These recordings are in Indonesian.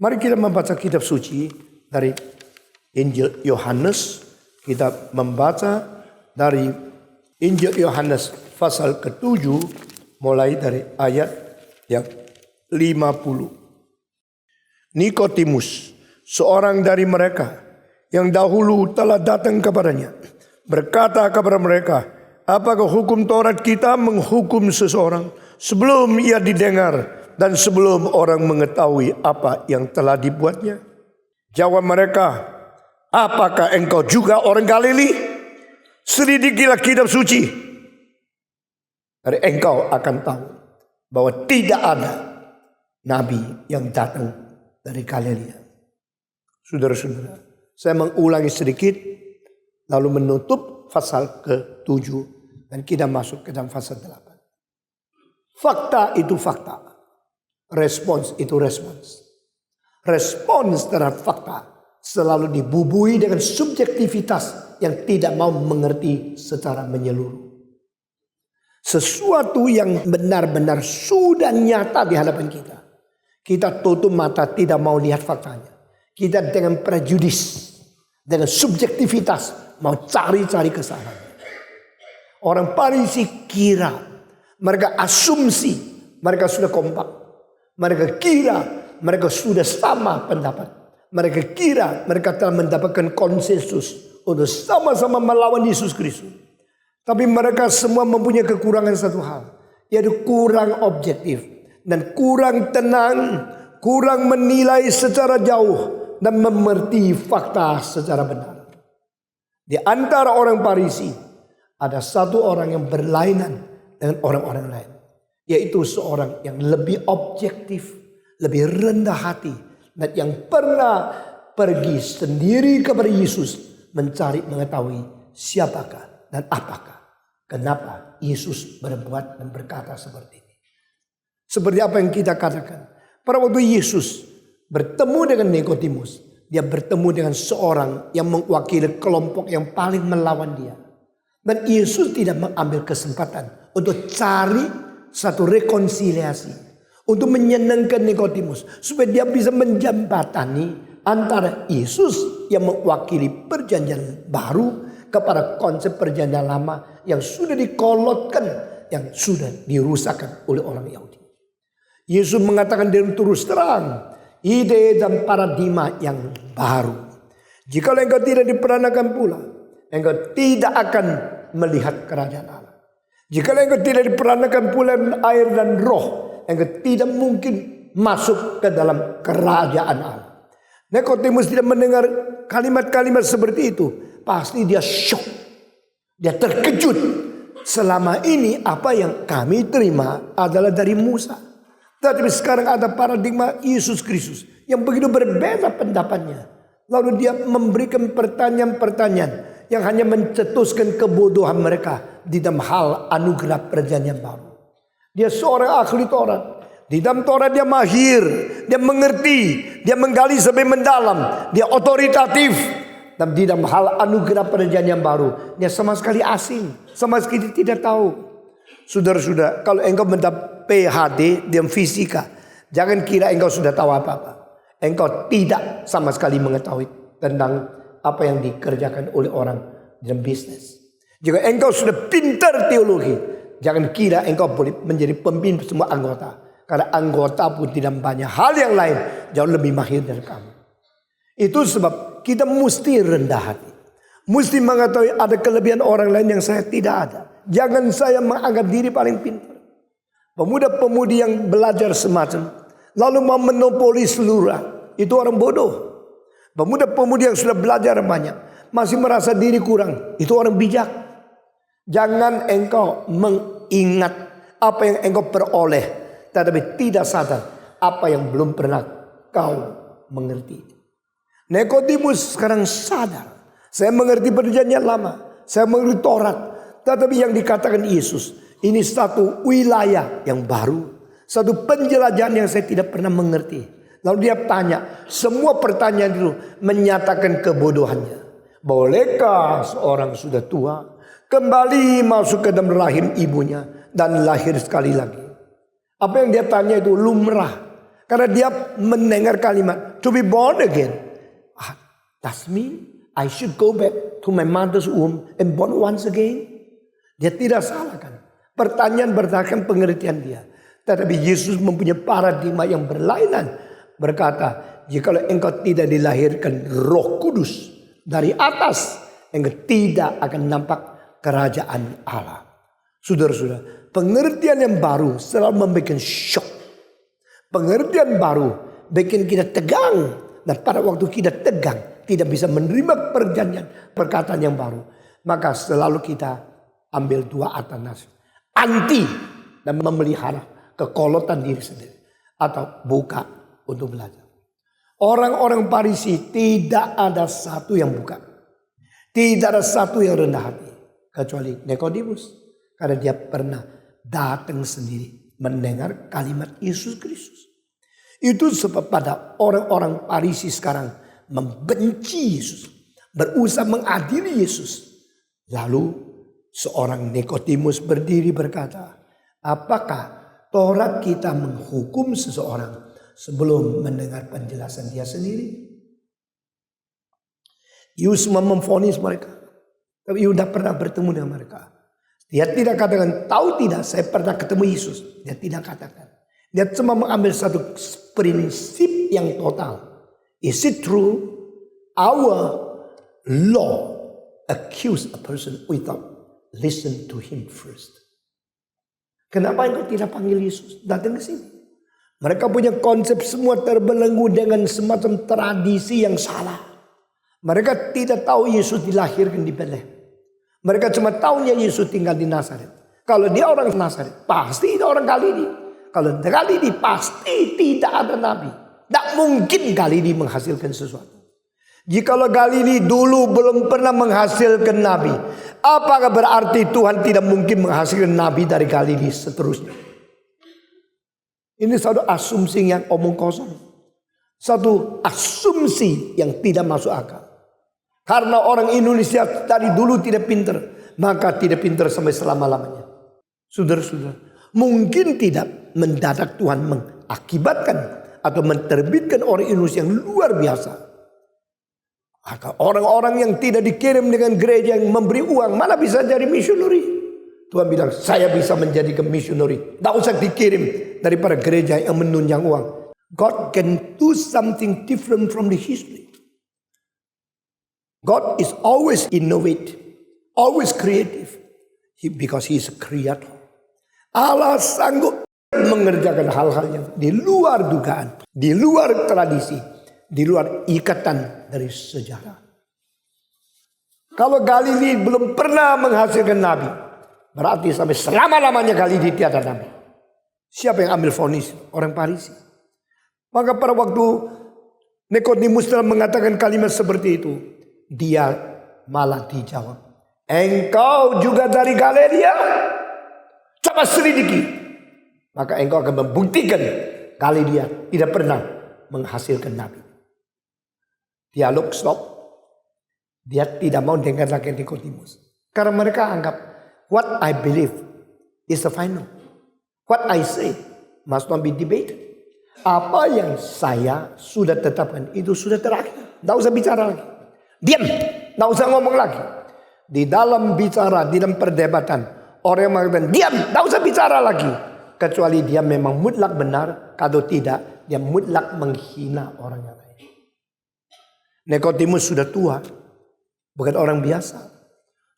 Mari kita membaca kitab suci dari Injil Yohanes. Kita membaca dari Injil Yohanes pasal ke-7 mulai dari ayat yang 50. Nikodemus, seorang dari mereka yang dahulu telah datang kepadanya, berkata kepada mereka, apakah hukum Taurat kita menghukum seseorang sebelum ia didengar dan sebelum orang mengetahui apa yang telah dibuatnya? Jawab mereka, apakah engkau juga orang Galili? Selidikilah kitab suci, dari engkau akan tahu bahwa tidak ada nabi yang datang dari Galilea. Saudara-saudara, saya mengulangi sedikit lalu menutup pasal ke-7 dan kita masuk ke dalam pasal 8. Fakta itu fakta. Respons itu respons. Respons terhadap fakta selalu dibubui dengan subjektivitas yang tidak mau mengerti secara menyeluruh. Sesuatu yang benar-benar sudah nyata di hadapan kita, kita tutup mata, tidak mau lihat faktanya. Kita dengan prejudis, dengan subjektivitas mau cari-cari kesalahan. Orang Farisi kira, mereka asumsi, mereka sudah kompak. Mereka kira mereka sudah sama pendapat. Mereka kira mereka telah mendapatkan konsensus untuk sama-sama melawan Yesus Kristus. Tapi mereka semua mempunyai kekurangan satu hal, yaitu kurang objektif dan kurang tenang, kurang menilai secara jauh dan mengerti fakta secara benar. Di antara orang Farisi ada satu orang yang berlainan dengan orang-orang lain, yaitu seorang yang lebih objektif, lebih rendah hati, dan yang pernah pergi sendiri kepada Yesus mencari mengetahui siapakah dan apakah, kenapa Yesus berbuat dan berkata seperti ini. Seperti apa yang kita katakan, pada waktu Yesus bertemu dengan Nikodemus, dia bertemu dengan seorang yang mewakili kelompok yang paling melawan dia. Dan Yesus tidak mengambil kesempatan untuk cari satu rekonsiliasi, untuk menyenangkan Nikodemus, supaya dia bisa menjembatani antara Yesus yang mewakili perjanjian baru kepada konsep perjanjian lama yang sudah dikolotkan, yang sudah dirusakkan oleh orang Yahudi. Yesus mengatakan dengan terus terang ide dan paradigma yang baru. Jika engkau tidak diperanakan pula, engkau tidak akan melihat kerajaan Allah. Jika engkau tidak diperanakan pula air dan roh, engkau tidak mungkin masuk ke dalam kerajaan Allah. Nikodemus tidak mendengar kalimat-kalimat seperti itu. Pasti dia syok. Dia terkejut. Selama ini apa yang kami terima adalah dari Musa. Tapi sekarang ada paradigma Yesus Kristus yang begitu berbeda pendapatnya. Lalu dia memberikan pertanyaan-pertanyaan yang hanya mencetuskan kebodohan mereka di dalam hal anugerah perjanjian baru. Dia seorang ahli Taurat. Di dalam Taurat dia mahir, dia mengerti, dia menggali sampai mendalam, dia otoritatif. Dan di dalam hal anugerah perjanjian baru, dia sama sekali asing, sama sekali tidak tahu. Saudara-saudara, kalau engkau mendapat PhD di fisika, jangan kira engkau sudah tahu apa-apa. Engkau tidak sama sekali mengetahui tentang apa yang dikerjakan oleh orang dalam bisnis. Jika engkau sudah pintar teologi, jangan kira engkau boleh menjadi pemimpin semua anggota. Karena anggota pun tidak banyak hal yang lain jauh lebih mahir dari kamu. Itu sebab kita mesti rendah hati. Mesti mengetahui ada kelebihan orang lain yang saya tidak ada. Jangan saya menganggap diri paling pintar. Pemuda-pemudi yang belajar semacam lalu mau monopoli seluruh, itu orang bodoh. Pemuda-pemudi yang sudah belajar banyak masih merasa diri kurang, itu orang bijak. Jangan engkau mengingat apa yang engkau peroleh, tetapi tidak sadar apa yang belum pernah kau mengerti. Nikodemus sekarang sadar. Saya mengerti perjanjian lama, saya mengerti Taurat, tetapi yang dikatakan Yesus ini satu wilayah yang baru, satu penjelajahan yang saya tidak pernah mengerti. Lalu dia tanya, semua pertanyaan itu menyatakan kebodohannya. Bolehkah seorang sudah tua kembali masuk ke dalam rahim ibunya dan lahir sekali lagi? Apa yang dia tanya itu lumrah. Karena dia mendengar kalimat to be born again. Does mean I should go back to my mother's womb and born once again? Dia tidak salah kan. Pertanyaan berdasarkan pengertian dia. Tetapi Yesus mempunyai paradigma yang berlainan. Berkata, jikalau engkau tidak dilahirkan Roh Kudus dari atas, engkau tidak akan nampak kerajaan Allah. Saudara-saudara, pengertian yang baru selalu membuat shock. Pengertian baru bikin kita tegang. Dan pada waktu kita tegang, tidak bisa menerima perjanjian, perkataan yang baru. Maka selalu kita ambil dua alternatif. Anti dan memelihara kekolotan diri sendiri. Atau buka untuk belajar. Orang-orang Farisi tidak ada satu yang buka. Tidak ada satu yang rendah hati. Kecuali Nikodemus. Karena dia pernah datang sendiri mendengar kalimat Yesus Kristus. Itu sebab pada orang-orang Farisi sekarang membenci Yesus. Berusaha mengadili Yesus. Lalu seorang Nikodemus berdiri berkata, apakah Taurat kita menghukum seseorang sebelum mendengar penjelasan dia sendiri? Yesus semua memvonis mereka. Tapi Yesus tidak pernah bertemu dengan mereka. Dia tidak katakan, tahu tidak saya pernah ketemu Yesus. Dia tidak katakan. Dia cuma mengambil satu prinsip yang total. Is it true? Our law accuse a person without listen to him first. Kenapa engkau tidak panggil Yesus datang ke sini? Mereka punya konsep semua terbelenggu dengan semacam tradisi yang salah. Mereka tidak tahu Yesus dilahirkan di Betlehem. Mereka cuma tahunya Yesus tinggal di Nazaret. Kalau dia orang Nazaret, pasti dia orang Galili. Kalau Galili pasti tidak ada nabi. Tidak mungkin Galili menghasilkan sesuatu. Jikalau Galili dulu belum pernah menghasilkan nabi, apakah berarti Tuhan tidak mungkin menghasilkan nabi dari Galili seterusnya? Ini satu asumsi yang omong kosong. Satu asumsi yang tidak masuk akal. Karena orang Indonesia dari dulu tidak pintar, maka tidak pintar sampai selama-lamanya. Saudara-saudara, mungkin tidak mendadak Tuhan mengakibatkan atau menerbitkan orang Indonesia yang luar biasa. Maka orang-orang yang tidak dikirim dengan gereja yang memberi uang, mana bisa jadi misioneri? Tuhan bilang, saya bisa menjadikan misioneri. Tidak usah dikirim daripada gereja yang menunjang uang. God can do something different from the history. God is always innovative, always creative. Because he is a creator. Allah sanggup mengerjakan hal-hal yang di luar dugaan, di luar tradisi, di luar ikatan dari sejarah. Kalau Galili belum pernah menghasilkan nabi, berarti sampai selama-lamanya Galili tiada nabi. Siapa yang ambil vonis? Orang Farisi. Maka pada waktu Nikodemus telah mengatakan kalimat seperti itu, dia malah dijawab, engkau juga dari Galilea? Coba selidiki. Maka engkau akan membuktikan Galilea tidak pernah menghasilkan nabi. Dialog stop. Dia tidak mau dengar lagi Nikodemus. Karena mereka anggap what I believe is the final. What I say must not be debated. Apa yang saya sudah tetapkan itu sudah terakhir. Tidak usah bicara lagi. Diam. Tidak usah ngomong lagi. Di dalam bicara, di dalam perdebatan, orang yang mengatakan diam. Tidak usah bicara lagi. Kecuali dia memang mutlak benar. Kalau tidak, dia mutlak menghina orang yang lain. Nikodemus sudah tua. Bukan orang biasa.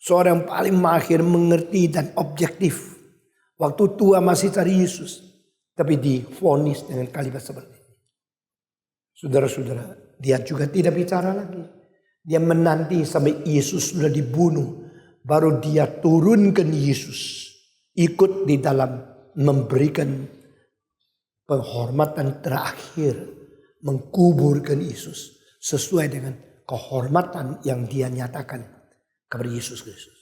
Seorang yang paling mahir mengerti dan objektif. Waktu tua masih cari Yesus. Tapi divonis dengan kalimat seperti ini. Saudara-saudara, dia juga tidak bicara lagi. Dia menanti sampai Yesus sudah dibunuh. Baru dia turunkan Yesus. Ikut di dalam memberikan penghormatan terakhir. Mengkuburkan Yesus. Sesuai dengan kehormatan yang dia nyatakan kepada Yesus Kristus.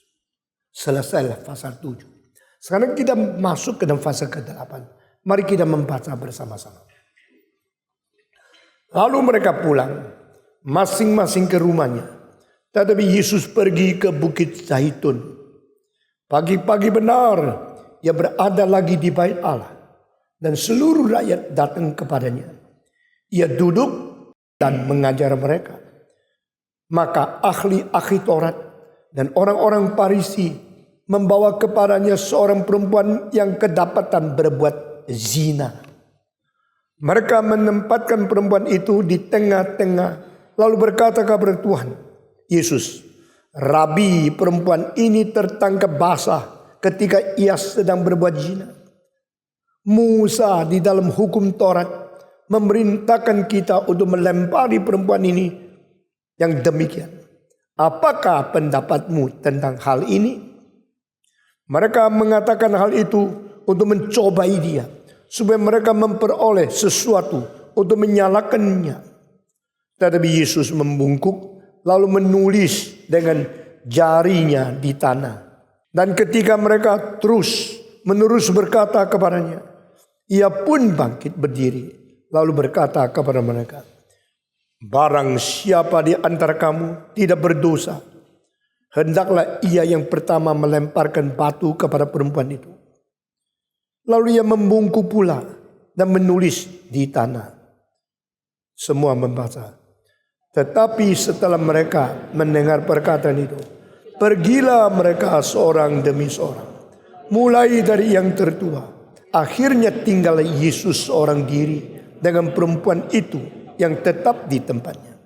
Selesai pasal 7. Sekarang kita masuk ke dalam fase ke-8. Mari kita membaca bersama-sama. Lalu mereka pulang. Masing-masing ke rumahnya. Tetapi Yesus pergi ke Bukit Zaitun. Pagi-pagi benar. Ia berada lagi di bait Allah. Dan seluruh rakyat datang kepadanya. Ia duduk dan mengajar mereka. Maka ahli-ahli Taurat dan orang-orang Farisi membawa kepadanya seorang perempuan yang kedapatan berbuat zina. Mereka menempatkan perempuan itu di tengah-tengah, lalu berkata kepada Tuhan Yesus, Rabi, perempuan ini tertangkap basah ketika ia sedang berbuat zina. Musa di dalam hukum Taurat memerintahkan kita untuk melempari perempuan ini yang demikian. Apakah pendapatmu tentang hal ini? Mereka mengatakan hal itu untuk mencobai dia, supaya mereka memperoleh sesuatu untuk menyalahkannya. Tetapi Yesus membungkuk lalu menulis dengan jarinya di tanah. Dan ketika mereka terus menerus berkata kepadanya, ia pun bangkit berdiri lalu berkata kepada mereka, barang siapa di antara kamu tidak berdosa, hendaklah ia yang pertama melemparkan batu kepada perempuan itu. Lalu ia membungkuk pula dan menulis di tanah. Semua membaca. Tetapi setelah mereka mendengar perkataan itu, pergilah mereka seorang demi seorang, mulai dari yang tertua. Akhirnya tinggal Yesus seorang diri dengan perempuan itu yang tetap di tempatnya.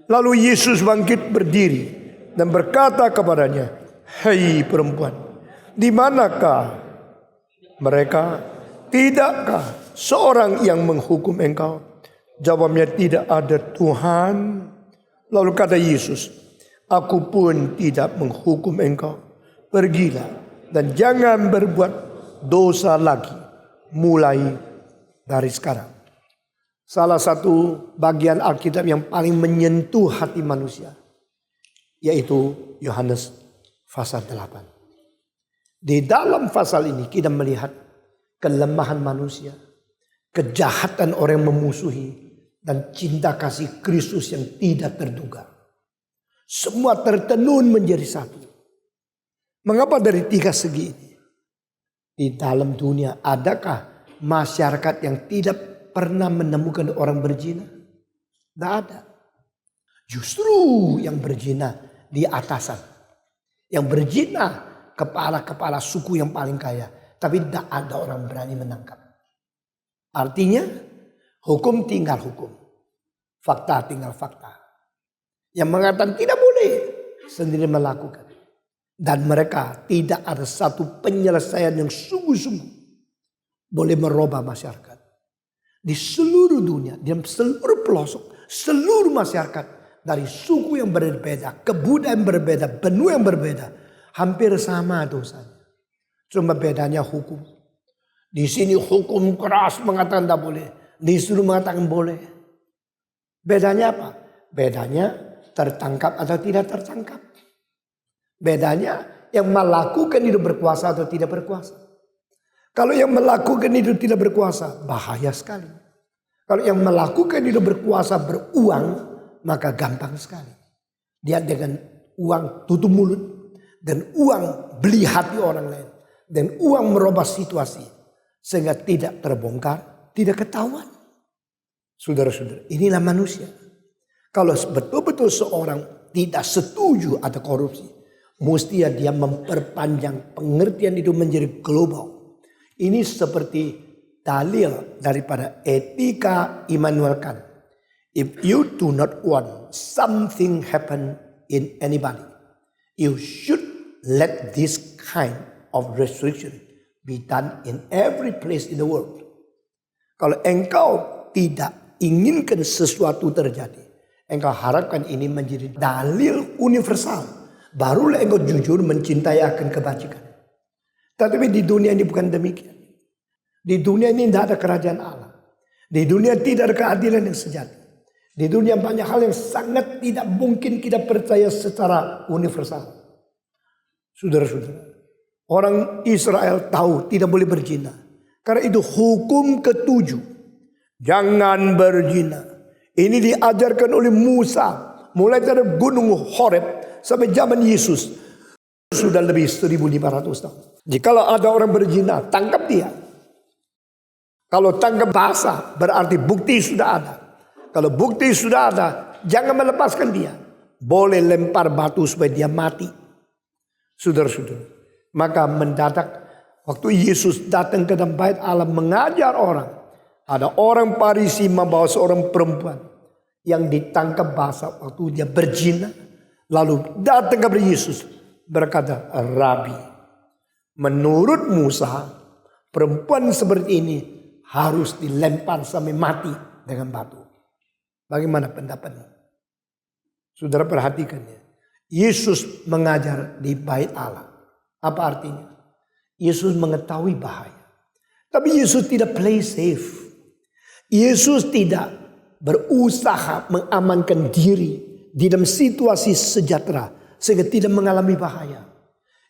Lalu Yesus bangkit berdiri dan berkata kepadanya, hei perempuan, di manakah mereka? Tidakkah seorang yang menghukum engkau? Jawabnya, tidak ada Tuhan. Lalu kata Yesus, aku pun tidak menghukum engkau. Pergilah dan jangan berbuat dosa lagi mulai dari sekarang. Salah satu bagian Alkitab yang paling menyentuh hati manusia, yaitu Yohanes pasal 8. Di dalam pasal ini kita melihat kelemahan manusia, kejahatan orang yang memusuhi, dan cinta kasih Kristus yang tidak terduga. Semua tertenun menjadi satu. Mengapa dari tiga segi ini? Di dalam dunia adakah masyarakat yang tidak pernah menemukan orang berzina? Tidak ada. Justru yang berzina di atasan. Yang berzina kepala-kepala suku yang paling kaya. Tapi tidak ada orang berani menangkap. Artinya hukum tinggal hukum. Fakta tinggal fakta. Yang mengatakan tidak boleh sendiri melakukan. Dan mereka tidak ada satu penyelesaian yang sungguh-sungguh boleh merubah masyarakat. Di seluruh dunia, di seluruh pelosok, seluruh masyarakat, dari suku yang berbeda, kebudayaan berbeda, benua yang berbeda, hampir sama dosanya. Cuma bedanya hukum. Di sini hukum keras mengatakan tidak boleh, di seluruh mengatakan boleh. Bedanya apa? Bedanya tertangkap atau tidak tertangkap. Bedanya yang melakukan itu berkuasa atau tidak berkuasa. Kalau yang melakukan itu tidak berkuasa, bahaya sekali. Kalau yang melakukan itu berkuasa beruang, maka gampang sekali. Dia dengan uang tutup mulut, dan uang beli hati orang lain, dan uang merubah situasi sehingga tidak terbongkar, tidak ketahuan. Saudara-saudara, inilah manusia. Kalau betul-betul seorang tidak setuju ada korupsi, mesti dia memperpanjang pengertian itu menjadi global. Ini seperti dalil daripada etika Immanuel Kant. If you do not want something happen in anybody, you should let this kind of restriction be done in every place in the world. Kalau engkau tidak inginkan sesuatu terjadi, engkau harapkan ini menjadi dalil universal. Barulah engkau jujur mencintai akan kebajikan. Tetapi di dunia ini bukan demikian. Di dunia ini tidak ada kerajaan Allah. Di dunia tidak ada keadilan yang sejati. Di dunia banyak hal yang sangat tidak mungkin kita percaya secara universal. Saudara-saudara, orang Israel tahu tidak boleh berzina. Karena itu hukum ketujuh, jangan berzina. Ini diajarkan oleh Musa mulai dari gunung Horeb sampai zaman Yesus. Sudah lebih 1500 tahun. Jikalau ada orang berzina, tangkap dia. Kalau tangkap basah berarti bukti sudah ada. Kalau bukti sudah ada, jangan melepaskan dia. Boleh lempar batu supaya dia mati. Saudara-saudara. Maka mendadak waktu Yesus datang ke dalam bait Allah mengajar orang. Ada orang Farisi membawa seorang perempuan yang ditangkap basah waktu dia berzina. Lalu datang kepada Yesus berkata, Rabi, menurut Musa, perempuan seperti ini harus dilempar sampai mati dengan batu. Bagaimana pendapatnya? Saudara perhatikan ya. Yesus mengajar di bait Allah. Apa artinya? Yesus mengetahui bahaya. Tapi Yesus tidak play safe. Yesus tidak berusaha mengamankan diri di dalam situasi sejahtera sehingga tidak mengalami bahaya.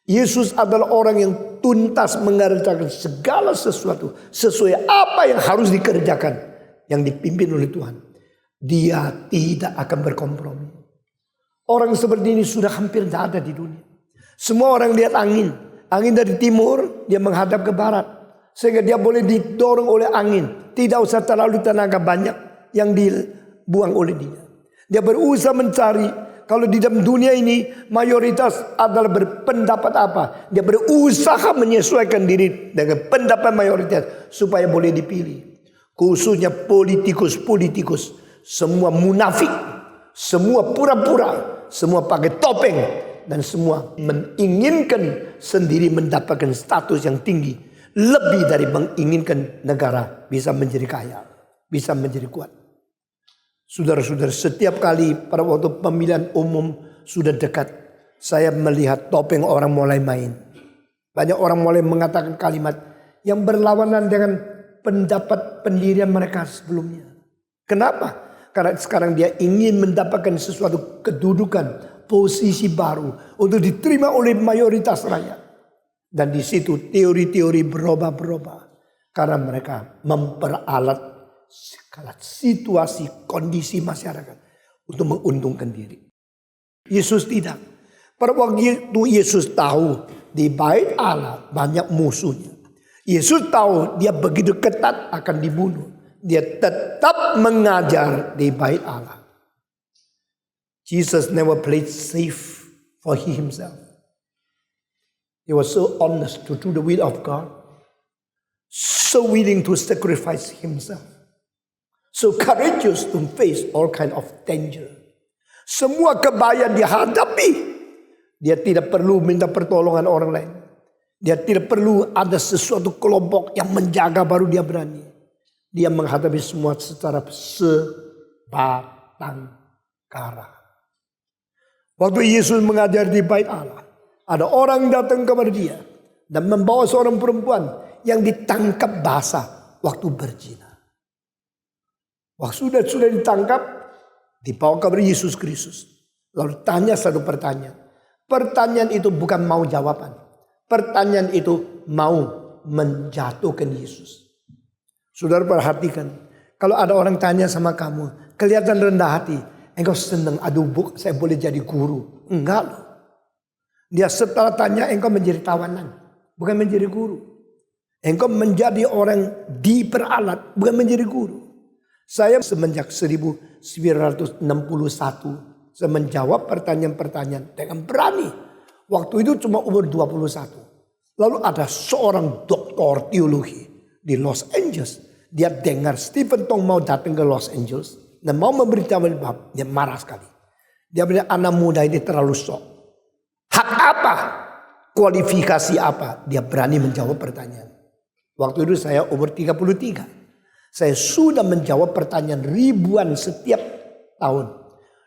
Yesus adalah orang yang tuntas mengerjakan segala sesuatu sesuai apa yang harus dikerjakan yang dipimpin oleh Tuhan. Dia tidak akan berkompromi. Orang seperti ini sudah hampir tidak ada di dunia. Semua orang lihat angin. Angin dari timur, dia menghadap ke barat. Sehingga dia boleh didorong oleh angin. Tidak usah terlalu tenaga banyak yang dibuang oleh dia. Dia berusaha mencari. Kalau di dalam dunia ini mayoritas adalah berpendapat apa. Dia berusaha menyesuaikan diri dengan pendapat mayoritas. Supaya boleh dipilih. Khususnya politikus-politikus. Semua munafik. Semua pura-pura. Semua pakai topeng. Dan semua menginginkan sendiri mendapatkan status yang tinggi. Lebih dari menginginkan negara bisa menjadi kaya. Bisa menjadi kuat. Saudara-saudara, setiap kali pada waktu pemilihan umum sudah dekat. Saya melihat topeng orang mulai main. Banyak orang mulai mengatakan kalimat yang berlawanan dengan pendapat pendirian mereka sebelumnya. Kenapa? Karena sekarang dia ingin mendapatkan sesuatu kedudukan, posisi baru untuk diterima oleh mayoritas rakyat. Dan di situ teori-teori berubah-berubah. Karena mereka memperalat segala situasi, kondisi masyarakat untuk menguntungkan diri. Yesus tidak. Pada waktu itu Yesus tahu di bait Allah banyak musuhnya. Yesus tahu dia begitu ketat akan dibunuh. Dia tetap mengajar di bait Allah. Jesus never played safe for himself. He was so honest to do the will of God. So willing to sacrifice himself. So courageous to face all kind of danger. Semua kebaya dihadapi. Dia tidak perlu minta pertolongan orang lain. Dia tidak perlu ada sesuatu kelompok yang menjaga baru dia berani. Dia menghadapi semua secara sebatang kara. Waktu Yesus mengajar di bait Allah, ada orang datang kepada dia dan membawa seorang perempuan yang ditangkap basah waktu berzina. Waktu sudah ditangkap, dibawa kepada Yesus Kristus. Lalu tanya satu pertanyaan. Pertanyaan itu bukan mau jawaban. Pertanyaan itu mau menjatuhkan Yesus. Saudara perhatikan, kalau ada orang tanya sama kamu, kelihatan rendah hati, engkau senang, aduh bu, saya boleh jadi guru. Enggak loh. Dia setelah tanya, engkau menjadi tawanan, bukan menjadi guru. Engkau menjadi orang diperalat, bukan menjadi guru. Saya semenjak 1961, saya menjawab pertanyaan-pertanyaan dengan berani. Waktu itu cuma umur 21. Lalu ada seorang doktor teologi di Los Angeles. Dia dengar Stephen Tong mau datang ke Los Angeles dan mau memberitahu bab, dia marah sekali. Dia bilang anak muda ini terlalu sok. Hak apa? Kualifikasi apa? Dia berani menjawab pertanyaan. Waktu itu saya umur 33. Saya sudah menjawab pertanyaan ribuan setiap tahun.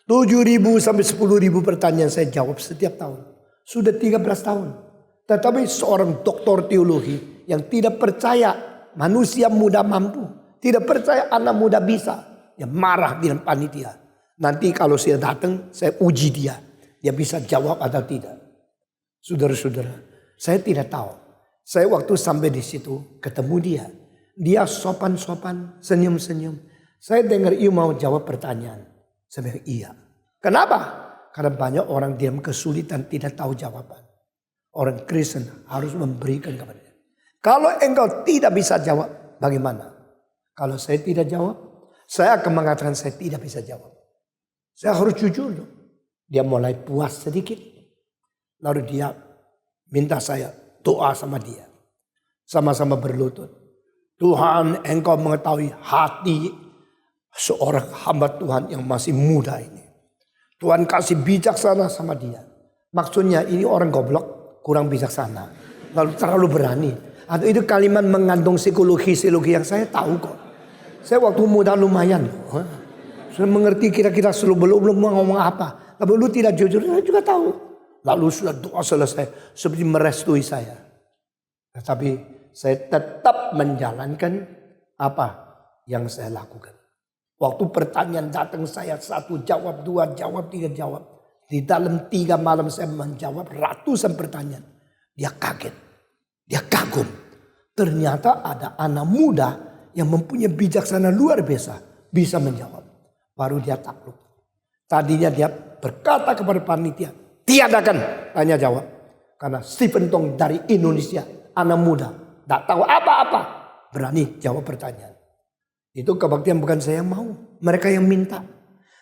7.000 sampai 10.000 pertanyaan saya jawab setiap tahun. Sudah 13 tahun. Tetapi seorang doktor teologi yang tidak percaya manusia muda mampu. Tidak percaya anak muda bisa. Dia marah dengan panitia. Nanti kalau saya datang, saya uji dia. Dia bisa jawab atau tidak. Saudara-saudara, saya tidak tahu. Saya waktu sampai di situ, ketemu dia. Dia sopan-sopan, senyum-senyum. Saya dengar, "You mau jawab pertanyaan?" Saya bilang, "Iya." Kenapa? Karena banyak orang diam kesulitan, tidak tahu jawaban. Orang Kristen harus memberikan kepada dia. Kalau engkau tidak bisa jawab, bagaimana? Kalau saya tidak jawab, Saya akan mengatakan saya tidak bisa jawab. Saya harus jujur dong. Dia mulai puas sedikit. Lalu dia minta saya doa sama dia. Sama-sama berlutut. Tuhan, Engkau mengetahui hati seorang hamba Tuhan yang masih muda ini. Tuhan kasih bijaksana sama dia. Maksudnya ini orang goblok, kurang bijaksana. Lalu terlalu berani. Atau itu kalimat mengandung psikologi yang saya tahu kok. Saya waktu muda lumayan. Sudah mengerti kira-kira belum ngomong apa. Tapi lu tidak jujur, saya juga tahu. Lalu sudah doa selesai. Seperti merestui saya. Tapi saya tetap menjalankan apa yang saya lakukan. Waktu pertanyaan datang saya 1 jawab, 2 jawab, 3 jawab. Di dalam 3 malam saya menjawab ratusan pertanyaan. Dia kaget. Dia kagum. Ternyata ada anak muda yang mempunyai bijaksana luar biasa. Bisa menjawab. Baru dia takluk. Tadinya dia berkata kepada panitia. Tiadakan tanya jawab. Karena Stephen Tong dari Indonesia. Anak muda. Tak tahu apa-apa. Berani jawab pertanyaan. Itu kebaktian bukan saya yang mau. Mereka yang minta.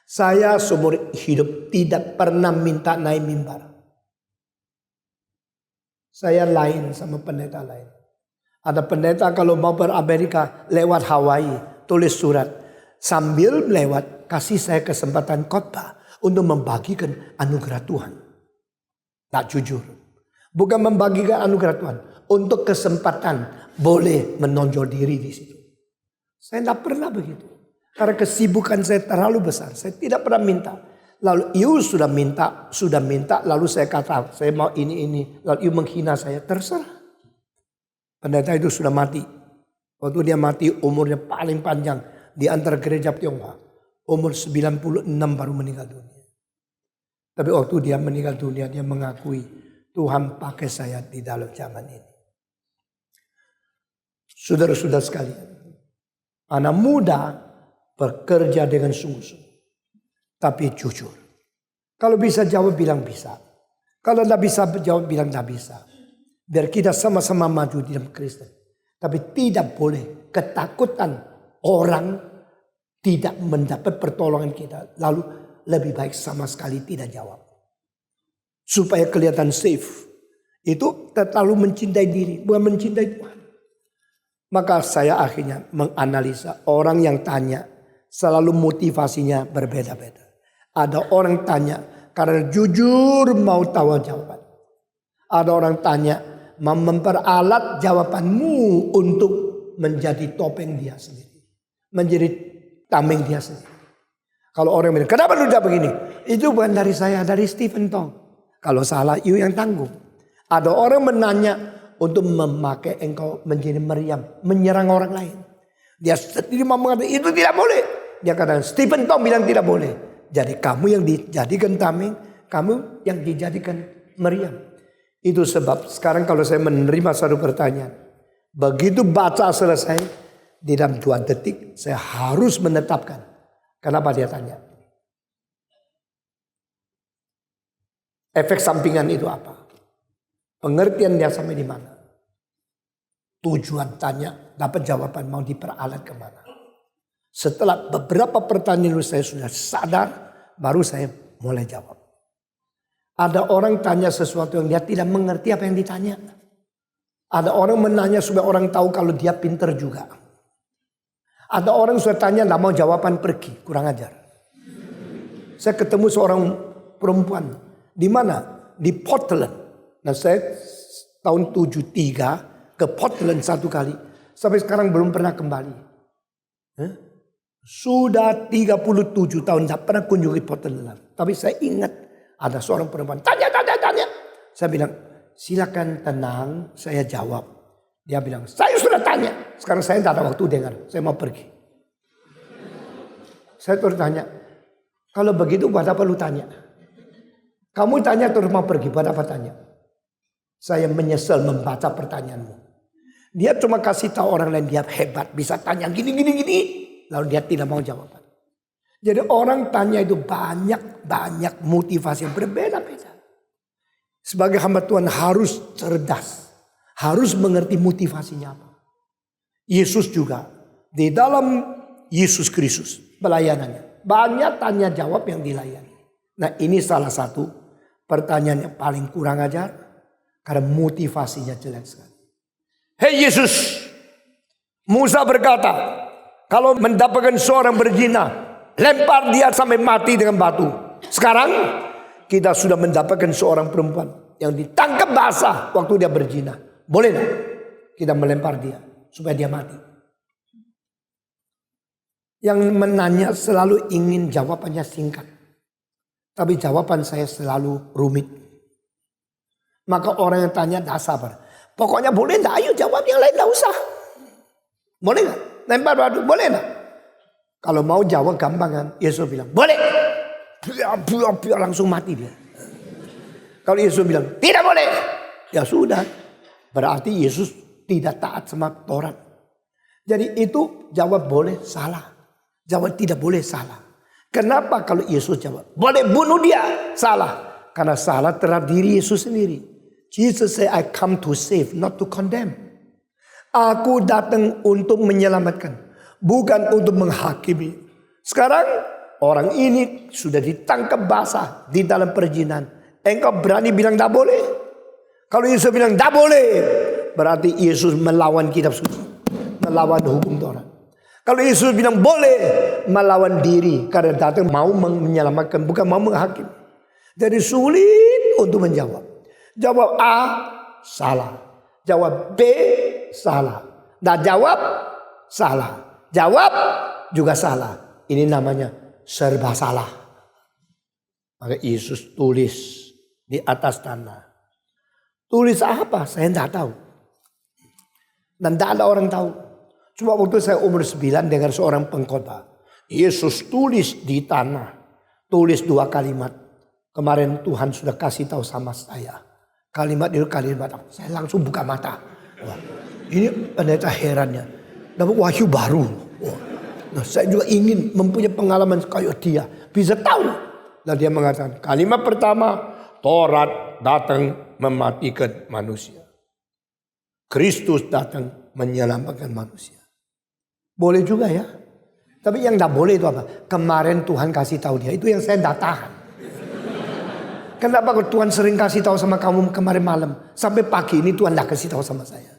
Saya seumur hidup tidak pernah minta naik mimbar. Saya lain sama pendeta lain. Ada pendeta kalau mau Amerika lewat Hawaii, tulis surat. Sambil lewat, kasih saya kesempatan khotbah untuk membagikan anugerah Tuhan. Tak jujur. Bukan membagikan anugerah Tuhan. Untuk kesempatan boleh menonjol diri di situ. Saya tidak pernah begitu. Karena kesibukan saya terlalu besar. Saya tidak pernah minta. Lalu Iu sudah minta. Lalu saya kata, saya mau ini. Lalu Iu menghina saya, terserah. Pendeta itu sudah mati. Waktu dia mati umurnya paling panjang di antara gereja Tionghoa. Umur 96 baru meninggal dunia. Tapi waktu dia meninggal dunia dia mengakui Tuhan pakai saya di dalam zaman ini. Saudara-saudara sekalian. Anak muda bekerja dengan sungguh-sungguh. Tapi jujur. Kalau bisa jawab bilang bisa. Kalau tidak bisa jawab bilang tidak bisa. Biar kita sama-sama maju di dalam Kristen. Tapi tidak boleh ketakutan orang tidak mendapat pertolongan kita. Lalu lebih baik sama sekali tidak jawab. Supaya kelihatan safe. Itu terlalu mencintai diri. Bukan mencintai Tuhan. Maka saya akhirnya menganalisa orang yang tanya. Selalu motivasinya berbeda-beda. Ada orang tanya karena jujur mau tahu jawaban. Ada orang tanya memperalat jawabanmu untuk menjadi topeng dia sendiri. Menjadi tameng dia sendiri. Kalau orang bilang, kenapa lu udah begini? Itu bukan dari saya, dari Stephen Tong. Kalau salah, you yang tanggung. Ada orang menanya untuk memakai engkau menjadi meriam. Menyerang orang lain. Dia sendiri mau mengatakan, itu tidak boleh. Dia katakan, Stephen Tong bilang tidak boleh. Jadi kamu yang dijadikan tameng, kamu yang dijadikan meriam. Itu sebab sekarang kalau saya menerima satu pertanyaan. Begitu baca selesai. Di dalam 2 detik saya harus menetapkan. Kenapa dia tanya? Efek sampingan itu apa? Pengertian dia sampai di mana? Tujuan tanya dapat jawaban mau diperalat kemana? Setelah beberapa pertanyaan saya sudah sadar. Baru saya mulai jawab. Ada orang tanya sesuatu yang dia tidak mengerti apa yang ditanya. Ada orang menanya supaya orang tahu kalau dia pintar juga. Ada orang sudah tanya tidak mau jawaban pergi. Kurang ajar. Saya ketemu seorang perempuan. Di mana? Di Portland. Nah saya tahun 73 ke Portland 1 kali. Sampai sekarang belum pernah kembali. Sudah 37 tahun tidak pernah kunjungi Portland. Tapi saya ingat ada seorang perempuan. Tanya. Saya bilang silakan tenang. Saya jawab. Dia bilang saya sudah tanya. Sekarang saya tidak ada waktu dengar. Saya mau pergi. Saya terus tanya. Kalau begitu buat apa lu tanya? Kamu tanya terus mau pergi. Buat apa tanya? Saya menyesal membaca pertanyaanmu. Dia cuma kasih tahu orang lain dia hebat. Bisa tanya gini. Lalu dia tidak mau jawaban. Jadi orang tanya itu banyak motivasi yang berbeda-beda. Sebagai hamba Tuhan harus cerdas. Harus mengerti motivasinya apa. Yesus juga di dalam Yesus Kristus pelayanannya. Banyak tanya jawab yang dilayani. Nah ini salah satu pertanyaan yang paling kurang ajar. Karena motivasinya jelek sekali. Hei Yesus, Musa berkata, kalau mendapatkan seorang berzina, lempar dia sampai mati dengan batu. Sekarang kita sudah mendapatkan seorang perempuan yang ditangkap basah waktu dia berzina. Boleh gak kita melempar dia supaya dia mati? Yang menanya selalu ingin jawabannya singkat. Tapi jawaban saya selalu rumit. Maka orang yang tanya tidak sabar. Pokoknya boleh enggak? Ayo jawab, yang lain tidak usah. Boleh enggak? Lempar batu, boleh enggak? Kalau mau jawab gampang kan? Yesus bilang, boleh. Biar langsung mati dia. Kalau Yesus bilang, tidak boleh. Ya sudah. Berarti Yesus tidak taat sama Taurat. Jadi itu jawab boleh, salah. Jawab tidak boleh, salah. Kenapa kalau Yesus jawab, boleh bunuh dia? Salah. Karena salah terhadap diri Yesus sendiri. Jesus say, I come to save, not to condemn. Aku datang untuk menyelamatkan, bukan untuk menghakimi. Sekarang orang ini sudah ditangkap basah di dalam perzinahan. Engkau berani bilang tidak boleh? Kalau Yesus bilang tidak boleh, berarti Yesus melawan kitab suci, melawan hukum Taurat. Kalau Yesus bilang boleh, melawan diri karena datang mau menyelamatkan, bukan mau menghakimi. Jadi sulit untuk menjawab. Jawab A, salah. Jawab B, salah. Nah jawab, salah. Jawab, juga salah. Ini namanya serba salah. Maka Yesus tulis di atas tanah. Tulis apa? Saya tidak tahu. Dan tidak ada orang tahu. Cuma waktu saya umur 9 dengar seorang pengkhotbah. Yesus tulis di tanah. Tulis 2 kalimat. Kemarin Tuhan sudah kasih tahu sama saya. Kalimat itu kalimat apa? Saya langsung buka mata. Wah, ini pendeta herannya. Dapat wahyu baru. Wah. Nah, saya juga ingin mempunyai pengalaman kayak dia. Bisa tahu. Dan dia mengatakan kalimat pertama. Taurat datang mematikan manusia. Kristus datang menyelamatkan manusia. Boleh juga ya. Tapi yang tidak boleh itu apa? Kemarin Tuhan kasih tahu dia. Itu yang saya tidak tahan. Kenapa Tuhan sering kasih tahu sama kamu kemarin malam. Sampai pagi ini Tuhan tidak kasih tahu sama saya.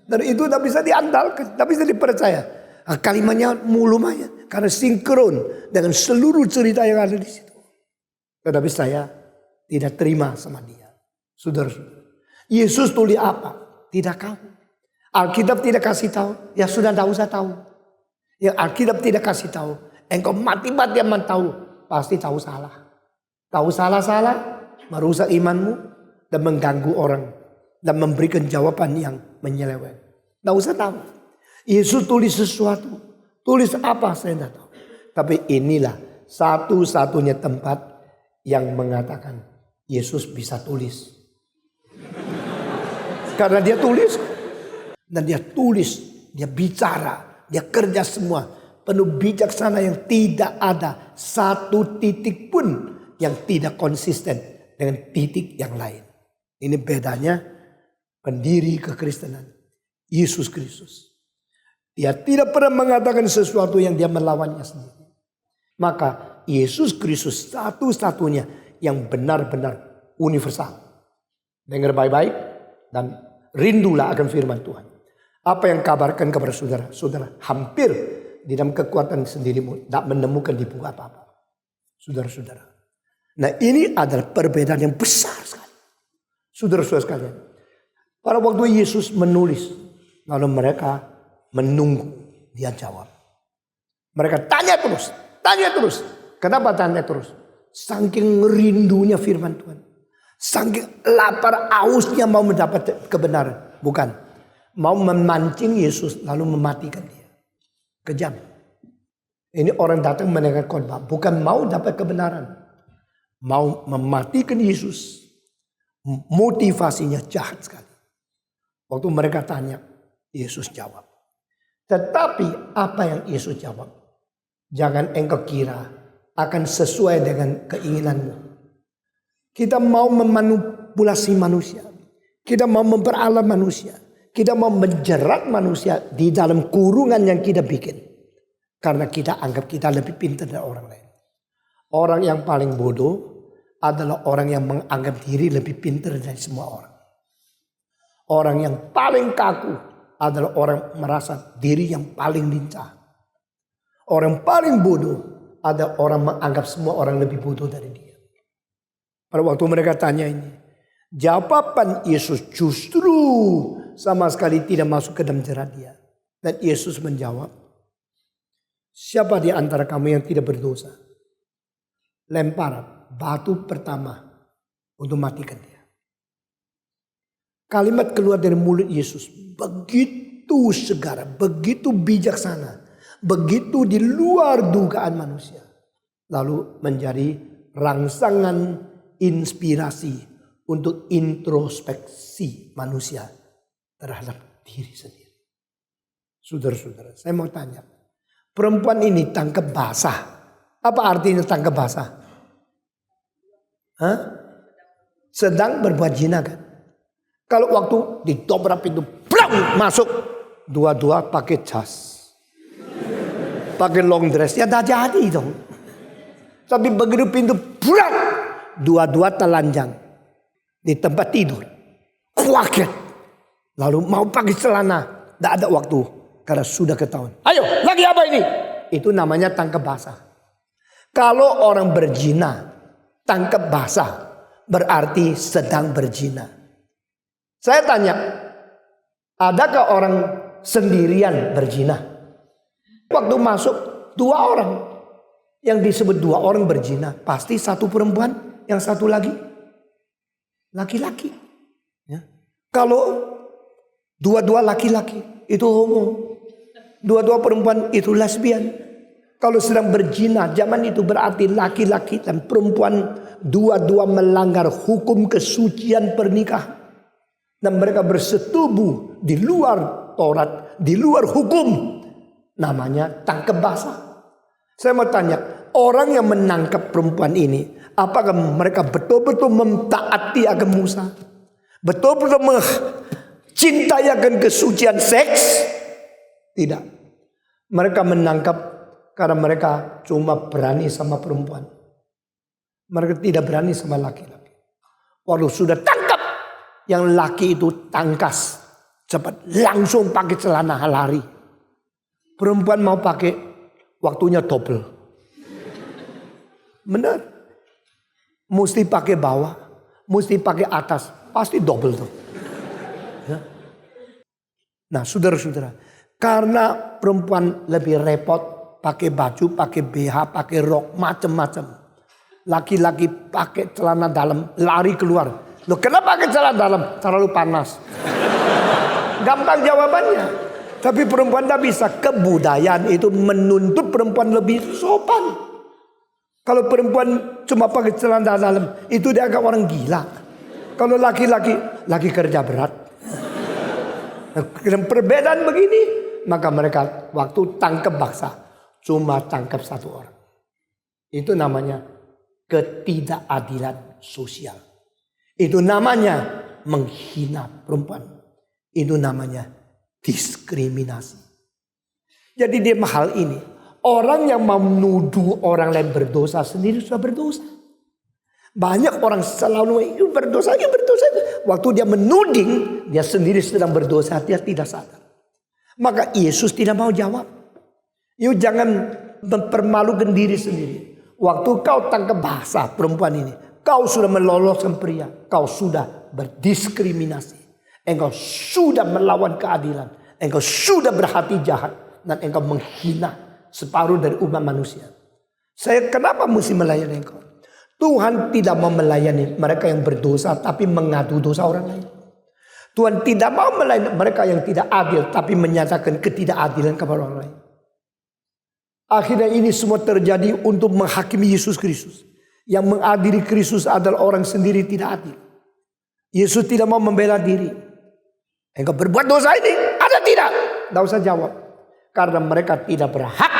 Dan itu tidak bisa diandalkan. Tidak bisa dipercaya. Nah, kalimatnya lumayan. Karena sinkron dengan seluruh cerita yang ada di situ. Tetapi saya tidak terima sama dia. Saudara-saudara. Yesus tulis apa? Tidak tahu. Alkitab tidak kasih tahu. Ya sudah tidak usah tahu. Yang Alkitab tidak kasih tahu. Engkau mati-matian tahu. Pasti tahu salah. Tahu salah-salah. Merusak imanmu. Dan mengganggu orang. Dan memberikan jawaban yang menyeleweng. Tidak usah tahu. Yesus tulis sesuatu. Tulis apa saya tidak tahu. Tapi inilah satu-satunya tempat yang mengatakan Yesus bisa tulis. Karena dia tulis. Dan dia tulis. Dia bicara. Dia kerja semua. Penuh bijaksana yang tidak ada satu titik pun yang tidak konsisten dengan titik yang lain. Ini bedanya pendiri kekristenan. Yesus Kristus. Dia tidak pernah mengatakan sesuatu yang dia melawannya sendiri. Maka Yesus Kristus satu-satunya yang benar-benar universal. Dengar baik-baik dan rindulah akan firman Tuhan. Apa yang kabarkan kepada saudara? Saudara hampir di dalam kekuatan sendirimu tidak menemukan di buku apa-apa. Saudara-saudara. Nah ini adalah perbedaan yang besar sekali. Saudara-saudara sekalian. Pada waktu Yesus menulis. Lalu mereka menunggu dia jawab. Mereka tanya terus. Tanya terus. Kenapa tanya terus? Saking rindunya firman Tuhan. Saking lapar ausnya mau mendapat kebenaran. Bukan. Mau memancing Yesus lalu mematikan dia. Kejam. Ini orang datang mendengar khotbah. Bukan mau dapat kebenaran. Mau mematikan Yesus. Motivasinya jahat sekali. Waktu mereka tanya. Yesus jawab. Tetapi apa yang Yesus jawab? Jangan engkau kira akan sesuai dengan keinginanmu. Kita mau memanipulasi manusia. Kita mau memperalat manusia. Kita mau menjerat manusia di dalam kurungan yang kita bikin. Karena kita anggap kita lebih pintar dari orang lain. Orang yang paling bodoh adalah orang yang menganggap diri lebih pintar dari semua orang. Orang yang paling kaku adalah orang merasa diri yang paling lincah. Orang paling bodoh adalah orang menganggap semua orang lebih bodoh dari dia. Pada waktu mereka tanya ini, jawaban Yesus justru sama sekali tidak masuk ke dalam jerat dia. Dan Yesus menjawab, siapa di antara kamu yang tidak berdosa? Lempar batu pertama untuk matikan dia. Kalimat keluar dari mulut Yesus begitu segar, begitu bijaksana, begitu di luar dugaan manusia. Lalu menjadi rangsangan inspirasi untuk introspeksi manusia terhadap diri sendiri. Saudara-saudara, saya mau tanya, perempuan ini tangkap basah. Apa artinya tangkap basah? Hah? Sedang berbuat zina kan? Kalau waktu didobrak pintu, blang, masuk. Dua-dua pakai jas. Pakai long dress, ya dah jadi dong. Tapi begitu pintu, blang, dua-dua telanjang. Di tempat tidur. Kaget. Lalu mau pakai celana. Tidak ada waktu. Karena sudah ketahuan. Ayo, lagi apa ini? Itu namanya tangkap basah. Kalau orang berzina, tangkap basah, berarti sedang berzina. Saya tanya, adakah orang sendirian berzina? Waktu masuk 2 orang. Yang disebut 2 orang berzina. Pasti satu perempuan, yang satu lagi laki-laki. Ya. Kalau 2-2 laki-laki itu homo. 2-2 perempuan itu lesbian. Kalau sedang berzina zaman itu berarti laki-laki dan perempuan dua-dua melanggar hukum kesucian pernikahan. Dan mereka bersetubuh di luar Taurat, di luar hukum. Namanya tangkap basah. Saya mau tanya, orang yang menangkap perempuan ini, apakah mereka betul-betul mentaati agama Musa? Betul-betul mencintai akan kesucian seks? Tidak. Mereka menangkap karena mereka cuma berani sama perempuan. Mereka tidak berani sama laki-laki. Walau sudah tangkap, yang laki itu tangkas. Cepat, langsung pakai celana lari. Perempuan mau pakai, waktunya double. Benar. Mesti pakai bawah, mesti pakai atas. Pasti double tuh. Ya. Nah saudara-saudara, karena perempuan lebih repot pakai baju, pakai BH, pakai rok, macam-macam. Laki-laki pakai celana dalam, lari keluar. Loh kenapa pakai celana dalam? Terlalu panas. Gampang jawabannya. Tapi perempuan tidak bisa. Kebudayaan itu menuntut perempuan lebih sopan. Kalau perempuan cuma pakai celana dalam, itu dia agak orang gila. Kalau laki-laki, laki kerja berat. Dan perbedaan begini, maka mereka waktu tangkap basah cuma tangkap 1 orang. Itu namanya ketidakadilan sosial. Itu namanya menghina perempuan. Itu namanya diskriminasi. Jadi di hal ini, orang yang mau menuduh orang lain berdosa sendiri sudah berdosa. Banyak orang selalu itu berdosa, itu berdosa. Waktu dia menuding, dia sendiri sedang berdosa, dia tidak sadar. Maka Yesus tidak mau jawab. You jangan mempermalukan diri sendiri. Waktu kau tangkap basah perempuan ini, kau sudah meloloskan pria, kau sudah berdiskriminasi. Engkau sudah melawan keadilan, engkau sudah berhati jahat, dan engkau menghina separuh dari umat manusia. Saya kenapa mesti melayani engkau? Tuhan tidak mau melayani mereka yang berdosa tapi mengadu dosa orang lain. Tuhan tidak mau melayani mereka yang tidak adil tapi menyatakan ketidakadilan kepada orang lain. Akhirnya ini semua terjadi untuk menghakimi Yesus Kristus. Yang mengadili Kristus adalah orang sendiri tidak adil. Yesus tidak mau membela diri. Engkau berbuat dosa ini, ada tidak? Tidak usah jawab. Karena mereka tidak berhak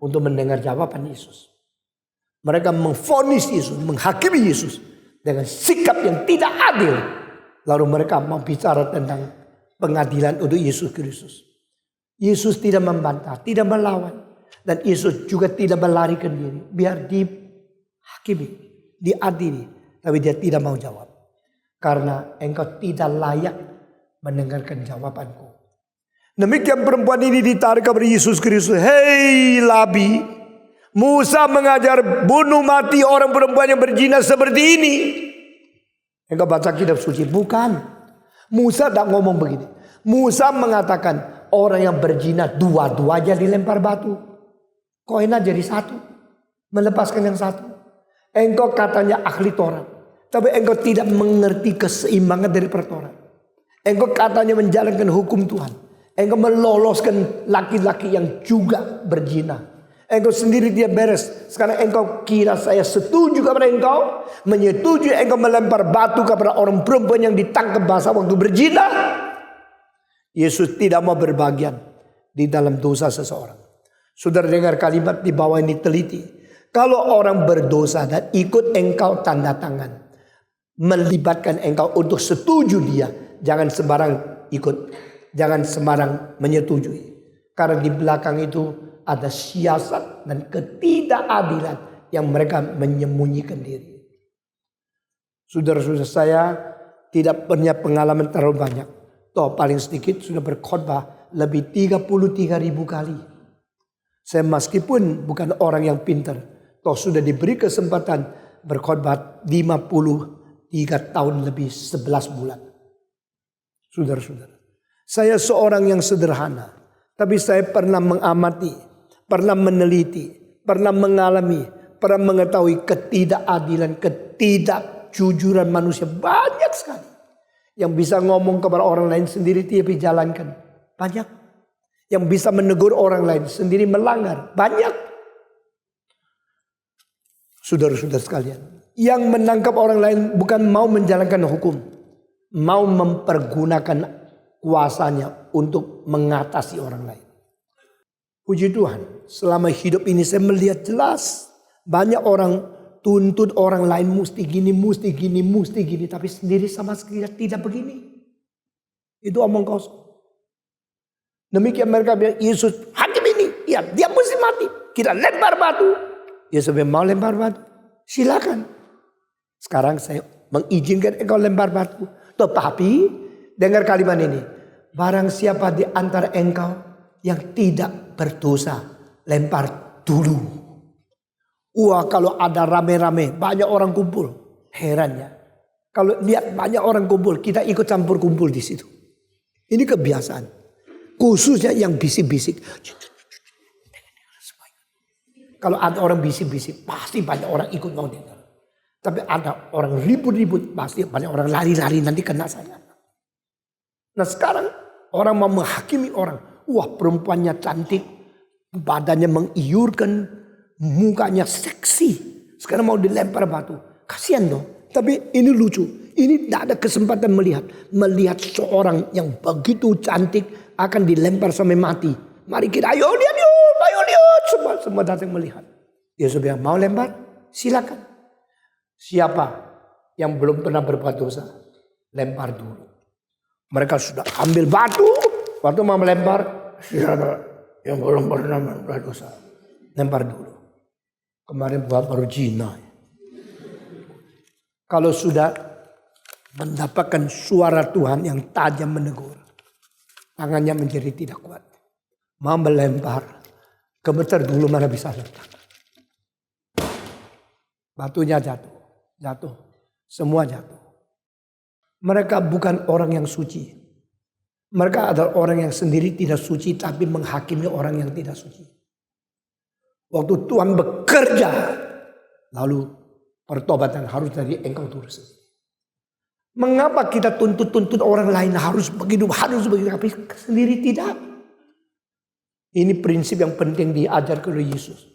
untuk mendengar jawaban Yesus. Mereka memvonis Yesus, menghakimi Yesus dengan sikap yang tidak adil. Lalu mereka mau bicara tentang pengadilan untuk Yesus Kristus. Yesus tidak membantah, tidak melawan. Dan Yesus juga tidak melarikan diri. Biar dihakimi, diadili. Tapi dia tidak mau jawab. Karena engkau tidak layak mendengarkan jawabanku. Demikian perempuan ini ditarik kepada Yesus Kristus. Hei Labi, Musa mengajar bunuh mati orang perempuan yang berzina seperti ini. Engkau baca kitab suci. Bukan. Musa tidak ngomong begini. Musa mengatakan orang yang berzina dua-duanya dilempar batu. Koinnya jadi satu. Melepaskan yang satu. Engkau katanya ahli Taurat. Tapi engkau tidak mengerti keseimbangan dari pertoran. Engkau katanya menjalankan hukum Tuhan. Engkau meloloskan laki-laki yang juga berzina. Engkau sendiri dia beres. Sekarang engkau kira saya setuju kepada engkau. Menyetujui engkau melempar batu kepada orang perempuan yang ditangkap basah waktu berzina. Yesus tidak mau berbagian di dalam dosa seseorang. Saudara dengar kalimat di bawah ini teliti. Kalau orang berdosa dan ikut engkau tanda tangan. Melibatkan engkau untuk setuju dia. Jangan sembarang ikut. Jangan sembarang menyetujui. Karena di belakang itu ada siasat dan ketidakadilan yang mereka menyembunyikan diri. Saudara-saudara saya tidak punya pengalaman terlalu banyak. Toh paling sedikit sudah berkhotbah lebih 33.000 kali. Saya meskipun bukan orang yang pintar. Toh sudah diberi kesempatan berkhotbah 53 tahun lebih 11 bulan. Saudara-saudara. Saya seorang yang sederhana. Tapi saya pernah mengamati. Pernah meneliti. Pernah mengalami. Pernah mengetahui ketidakadilan. Ketidakjujuran manusia. Banyak sekali. Yang bisa ngomong kepada orang lain sendiri tapi jalankan. Banyak. Yang bisa menegur orang lain sendiri melanggar. Banyak. Saudara-saudara sekalian. Yang menangkap orang lain bukan mau menjalankan hukum. Mau mempergunakan kuasanya untuk mengatasi orang lain. Puji Tuhan. Selama hidup ini saya melihat jelas. Banyak orang tuntut orang lain mesti gini, mesti gini, mesti gini. Tapi sendiri sama sekali tidak begini. Itu omong kosong. Demikian mereka bilang Yesus hakim ini. Ya dia mesti mati. Kita lempar batu. Yesus mau lempar batu. Silakan. Sekarang saya mengizinkan engkau lempar batu. Tetapi dengar kalimat ini. Barang siapa di antara engkau yang tidak berdosa. Lempar dulu. Wah kalau ada rame-rame. Banyak orang kumpul. Herannya. Kalau lihat banyak orang kumpul. Kita ikut campur kumpul di situ. Ini kebiasaan. Khususnya yang bisik-bisik. Kalau ada orang bisik-bisik. Pasti banyak orang ikut mau dengar. Tapi ada orang ribut-ribut. Pasti banyak orang lari-lari nanti kena saya. Nah sekarang orang mau menghakimi orang. Wah perempuannya cantik. Badannya mengiurkan. Mukanya seksi. Sekarang mau dilempar batu. Kasihan dong. Tapi ini lucu. Ini tidak ada kesempatan melihat. Melihat seorang yang begitu cantik. Akan dilempar sampai mati. Mari kita ayo lihat. Ayo lihat. Semua datang melihat. Yesus bilang mau lempar. Silakan. Siapa yang belum pernah berbuat dosa. Lempar dulu. Mereka sudah ambil batu. Waktu mau melempar. Siapa yang belum pernah berbuat dosa. Lempar dulu. Kemarin buat baru zina. Kalau sudah mendapatkan suara Tuhan yang tajam menegur. Tangannya menjadi tidak kuat. Mau melempar. Gemeter dulu mana bisa letak. Batunya jatuh. Jatuh. Semua jatuh. Mereka bukan orang yang suci. Mereka adalah orang yang sendiri tidak suci. Tapi menghakimi orang yang tidak suci. Waktu Tuhan bekerja. Lalu pertobatan harus dari engkau terus. Mengapa kita tuntut orang lain harus begitu. Tapi sendiri tidak. Ini prinsip yang penting diajar oleh Yesus.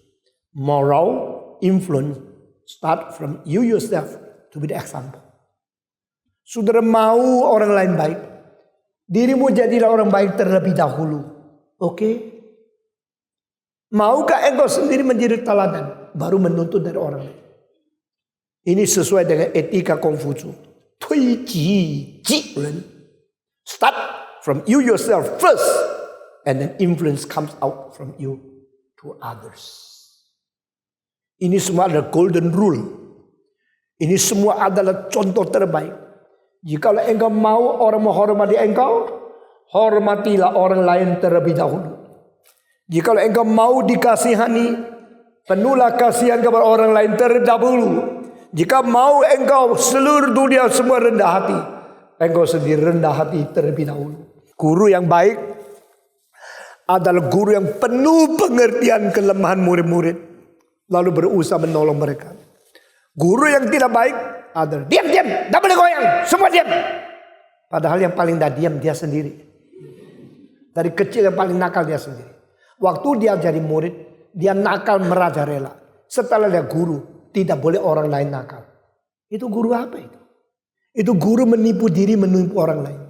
Moral influence start from you yourself to be the example. Saudara mau orang lain baik. Dirimu jadilah orang baik terlebih dahulu. Oke? Maukah engkau sendiri menjadi teladan. Baru menuntut dari orang lain. Ini sesuai dengan etika Konghucu. Start from you yourself first. And then influence comes out from you to others. Ini semua adalah golden rule. Ini semua adalah contoh terbaik. Jikalau engkau mau orang menghormati engkau, hormatilah orang lain terlebih dahulu. Jikalau engkau mau dikasihani, penuhlah kasihan kepada orang lain terlebih dahulu. Jika mau engkau seluruh dunia semua rendah hati, engkau sendiri rendah hati terlebih dahulu. Guru yang baik adalah guru yang penuh pengertian kelemahan murid-murid, lalu berusaha menolong mereka. Guru yang tidak baik adalah diam, tidak boleh goyang, semua diam. Padahal yang paling tidak diam dia sendiri. Dari kecil yang paling nakal dia sendiri. Waktu dia jadi murid, dia nakal merajalela. Setelah dia guru, tidak boleh orang lain nakal. Itu guru apa itu? Itu guru menipu diri, menipu orang lain.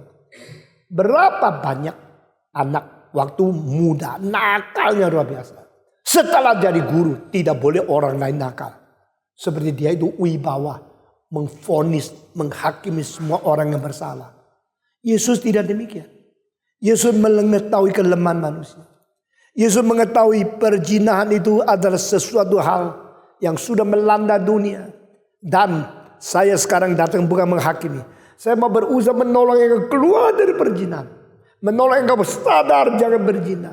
Berapa banyak anak waktu muda nakalnya luar biasa. Setelah jadi guru, tidak boleh orang lain nakal. Seperti dia itu wibawa, mengvonis, menghakimi semua orang yang bersalah. Yesus tidak demikian. Yesus mengetahui kelemahan manusia. Yesus mengetahui perzinahan itu adalah sesuatu hal yang sudah melanda dunia. Dan saya sekarang datang bukan menghakimi. Saya mau berusaha menolong engkau keluar dari perzinahan. Menolong engkau sadar jangan berzina.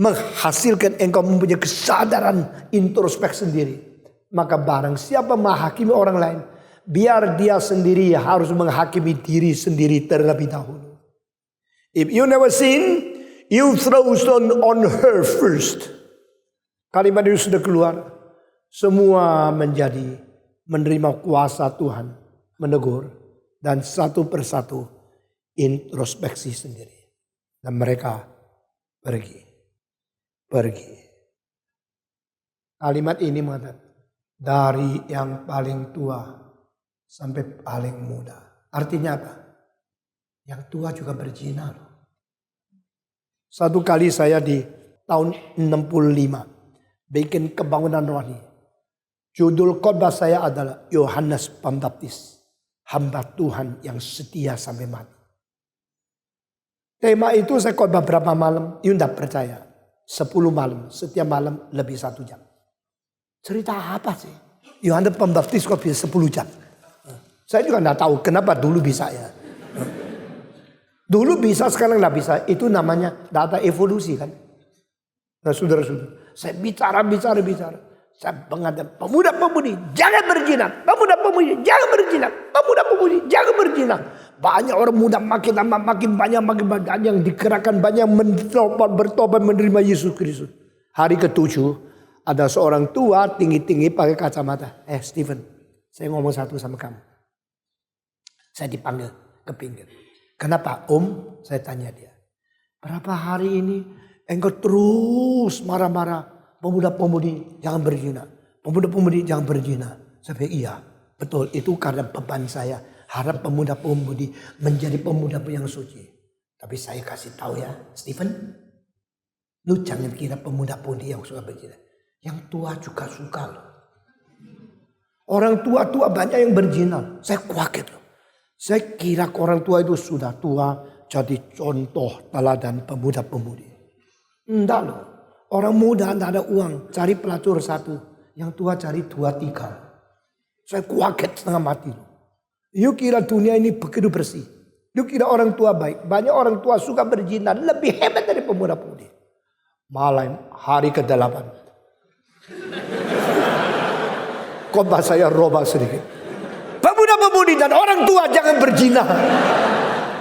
Menghasilkan engkau mempunyai kesadaran introspeksi sendiri. Maka barang siapa menghakimi orang lain, biar dia sendiri harus menghakimi diri sendiri terlebih dahulu. If you never sin, you throw stone on her first. Kalimat itu sudah keluar. Semua menjadi menerima kuasa Tuhan, menegur, dan satu persatu introspeksi sendiri. Dan mereka pergi. Kalimat ini mengatakan dari yang paling tua sampai paling muda. Artinya apa? Yang tua juga berzina. Satu kali saya di tahun 65 bikin kebangunan rohani. Judul khotbah saya adalah Yohanes Pembaptis, hamba Tuhan yang setia sampai mati. Tema itu saya khotbah berapa malam? You tidak percaya. 10 malam. Setiap malam lebih 1 jam. Cerita apa sih? Yohanes Pembaptis kok bisa 10 jam? Saya juga tidak tahu kenapa dulu bisa ya. Dulu bisa, sekarang tidak bisa. Itu namanya data evolusi kan. Nah saudara-saudara, saya bicara. Saya mengatakan pemuda-pemudi jangan berzina. Pemuda-pemudi jangan berzina. Pemuda-pemudi jangan berzina. Banyak orang muda makin lama makin banyak yang dikerahkan, banyak bertobat menerima Yesus Kristus. Hari ke-7 ada seorang tua tinggi-tinggi pakai kacamata. Stephen, saya ngomong satu sama kamu. Saya dipanggil ke pinggir. Kenapa Om? Saya tanya dia. Berapa hari ini engkau terus marah-marah. Pemuda-pemudi jangan berzina. Pemuda-pemudi jangan berzina. Saya bilang iya betul. Itu karena beban saya. Harap pemuda-pemudi menjadi pemuda yang suci. Tapi saya kasih tahu ya Stephen. Lu jangan kira pemuda-pemudi yang suka berzina. Yang tua juga suka loh. Orang tua-tua banyak yang berzina. Saya kaget loh. Saya kira orang tua itu sudah tua. Jadi contoh teladan pemuda-pemudi. Enggak loh. Orang muda tidak ada uang. Cari pelacur 1. Yang tua cari 2-3. Saya kaget setengah mati loh. You kira dunia ini begitu bersih. You kira orang tua baik. Banyak orang tua suka berzina. Lebih hebat dari pemuda-pemudi. Malam hari ke-8. Khotbah saya robah sedikit. Pemuda-pemudi dan orang tua jangan berzina.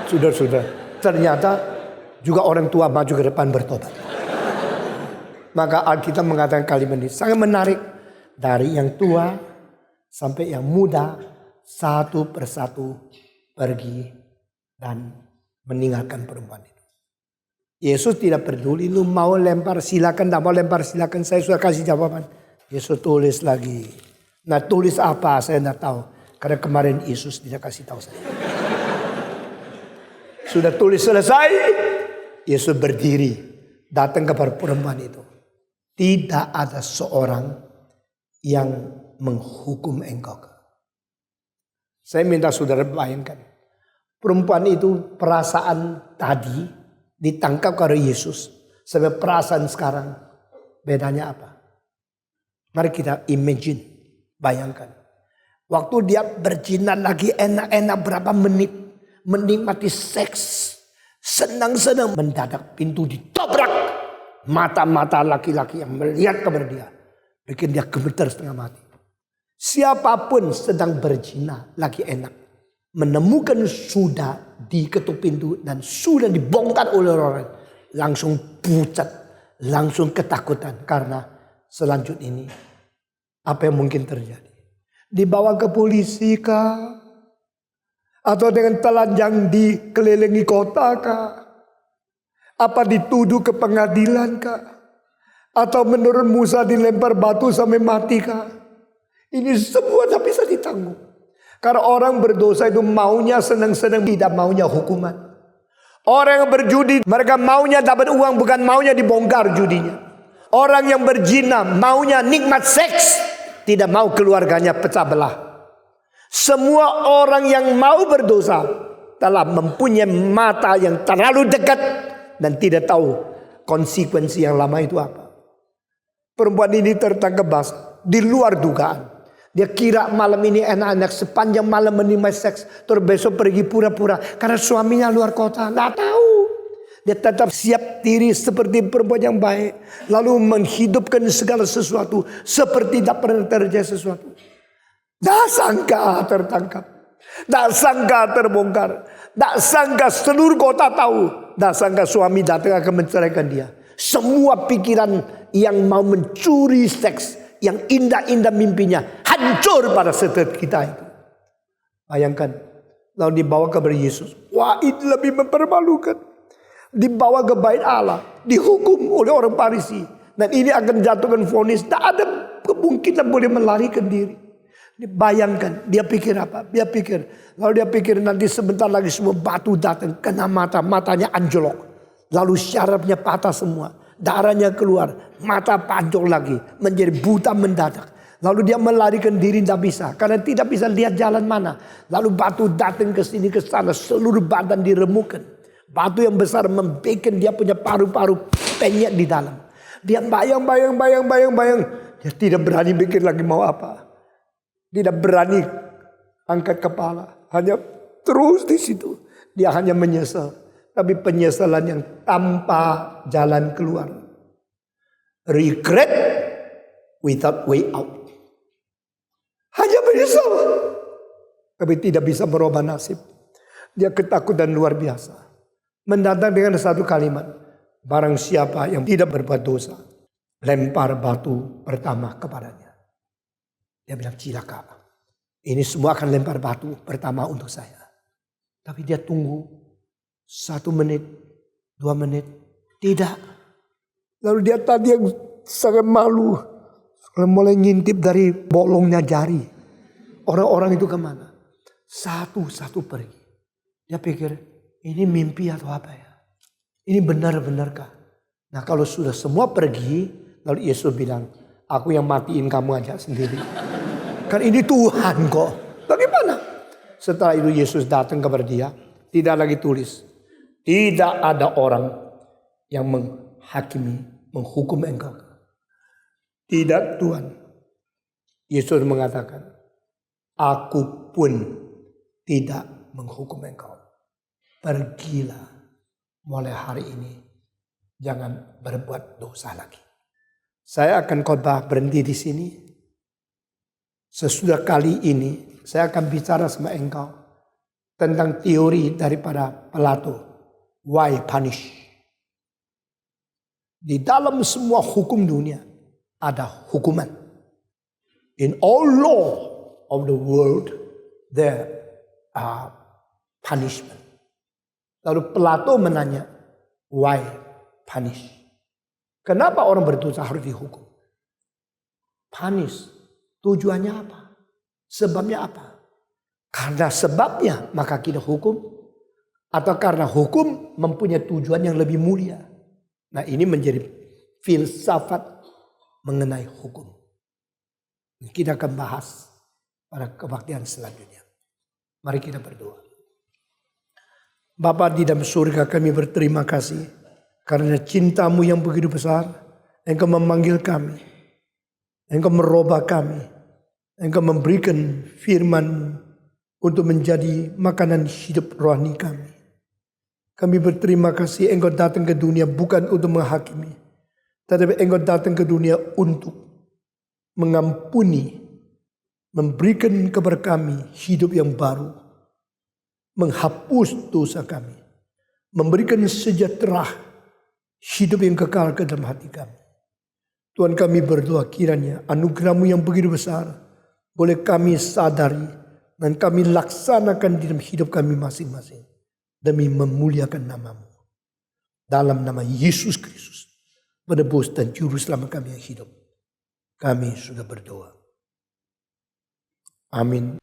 Sudah. Ternyata juga orang tua maju ke depan bertobat. Maka Alkitab mengatakan kalimat ini sangat menarik. Dari yang tua sampai yang muda. Satu persatu pergi dan meninggalkan perempuan itu. Yesus tidak peduli. Lu mau lempar silakan. Tidak mau lempar silakan. Saya sudah kasih jawaban. Yesus tulis lagi. Nah tulis apa saya tidak tahu. Karena kemarin Yesus tidak kasih tahu saya. Sudah tulis selesai. Yesus berdiri. Datang kepada perempuan itu. Tidak ada seorang yang menghukum engkau. Saya minta saudara bayangkan. Perempuan itu perasaan tadi ditangkap oleh Yesus. Sebab perasaan sekarang bedanya apa? Mari kita imagine, bayangkan. Waktu dia berzina lagi enak-enak berapa menit. Menikmati seks. Senang-senang. Mendadak pintu ditobrak. Mata-mata laki-laki yang melihat kepada dia. Bikin dia gemeter setengah mati. Siapapun sedang berzina lagi enak. Menemukan sudah diketuk pintu dan sudah dibongkar oleh orang. Langsung pucat. Langsung ketakutan. Karena selanjutnya ini apa yang mungkin terjadi? Dibawa ke polisi kah? Atau dengan telanjang dikelilingi kota kah? Apa dituduh ke pengadilan kah? Atau menurut Musa dilempar batu sampai mati kah? Ini semua tak bisa ditanggung. Karena orang berdosa itu maunya senang-senang, tidak maunya hukuman. Orang yang berjudi mereka maunya dapat uang, bukan maunya dibongkar judinya. Orang yang berzina maunya nikmat seks, tidak mau keluarganya pecah belah. Semua orang yang mau berdosa telah mempunyai mata yang terlalu dekat dan tidak tahu konsekuensi yang lama itu apa. Perempuan ini tertangkap basah di luar dugaan. Dia kira malam ini enak-enak sepanjang malam menikmati seks. Terus besok pergi pura-pura karena suaminya luar kota. Tidak tahu. Dia tetap siap diri seperti perempuan yang baik. Lalu menghidupkan segala sesuatu seperti tidak pernah terjadi sesuatu. Tak sangka tertangkap. Tak sangka terbongkar. Tak sangka seluruh kota tahu. Tak sangka suami datang akan menceraikan dia. Semua pikiran yang mau mencuri seks, yang indah-indah mimpinya, hancur pada saat kita itu. Bayangkan. Lalu dibawa kepada Yesus. Wah, ini lebih mempermalukan. Dibawa ke bait Allah. Dihukum oleh orang Farisi. Dan ini akan jatuhkan vonis. Tak ada kemungkinan boleh melarikan diri. Bayangkan, dia pikir apa? Dia pikir, lalu dia pikir nanti sebentar lagi semua batu datang kena matanya anjlok. Lalu syarafnya patah semua, darahnya keluar, mata panjang lagi, menjadi buta mendadak. Lalu dia melarikan diri tidak bisa, karena tidak bisa lihat jalan mana. Lalu batu datang ke sini ke sana, seluruh badan diremukkan. Batu yang besar membuat dia punya paru-paru penyek di dalam. Dia bayang. Dia tidak berani pikir lagi mau apa. Tidak berani angkat kepala. Hanya terus di situ. Dia hanya menyesal. Tapi penyesalan yang tanpa jalan keluar. Regret without way out. Hanya menyesal. Tapi tidak bisa merubah nasib. Dia ketakutan luar biasa. Mendatang dengan satu kalimat. Barang siapa yang tidak berbuat dosa. Lempar batu pertama kepadanya. Dia bilang cilaka. Ini semua akan lempar batu pertama untuk saya. Tapi dia tunggu 1 menit, 2 menit. Tidak. Lalu dia tadi yang sangat malu. Mulai ngintip dari bolongnya jari. Orang-orang itu kemana? Satu-satu pergi. Dia pikir ini mimpi atau apa ya? Ini benar-benarkah? Nah kalau sudah semua pergi. Lalu Yesus bilang. Aku yang matiin kamu aja sendiri. Kan ini Tuhan kok. Bagaimana? Setelah itu Yesus datang kepada dia. Tidak lagi tulis. Tidak ada orang yang menghakimi, menghukum engkau. Tidak Tuhan. Yesus mengatakan. Aku pun tidak menghukum engkau. Pergilah mulai hari ini. Jangan berbuat dosa lagi. Saya akan khotbah berhenti di sini. Sesudah kali ini saya akan bicara sama engkau tentang teori daripada Plato. Why punish? Di dalam semua hukum dunia ada hukuman. In all law of the world there are punishment. Lalu Plato menanya, why punish? Kenapa orang berdosa harus dihukum? Punish. Tujuannya apa? Sebabnya apa? Karena sebabnya maka kita hukum. Atau karena hukum mempunyai tujuan yang lebih mulia. Nah ini menjadi filsafat mengenai hukum. Kita akan bahas pada kebaktian selanjutnya. Mari kita berdoa. Bapa di dalam surga, kami berterima kasih Karena cintamu yang begitu besar, Engkau memanggil kami. Engkau merubah kami. Engkau memberikan firman untuk menjadi makanan hidup rohani kami. Kami berterima kasih Engkau datang ke dunia bukan untuk menghakimi. Tetapi Engkau datang ke dunia untuk mengampuni. Memberikan kepada kami hidup yang baru. Menghapus dosa kami. Memberikan sejahtera hidup yang kekal ke dalam hati kami. Tuhan, kami berdoa kiranya anugerah-Mu yang begitu besar boleh kami sadari dan kami laksanakan di dalam hidup kami masing-masing demi memuliakan nama-Mu. Dalam nama Yesus Kristus, penebus dan juru selamat kami yang hidup, kami sudah berdoa. Amin.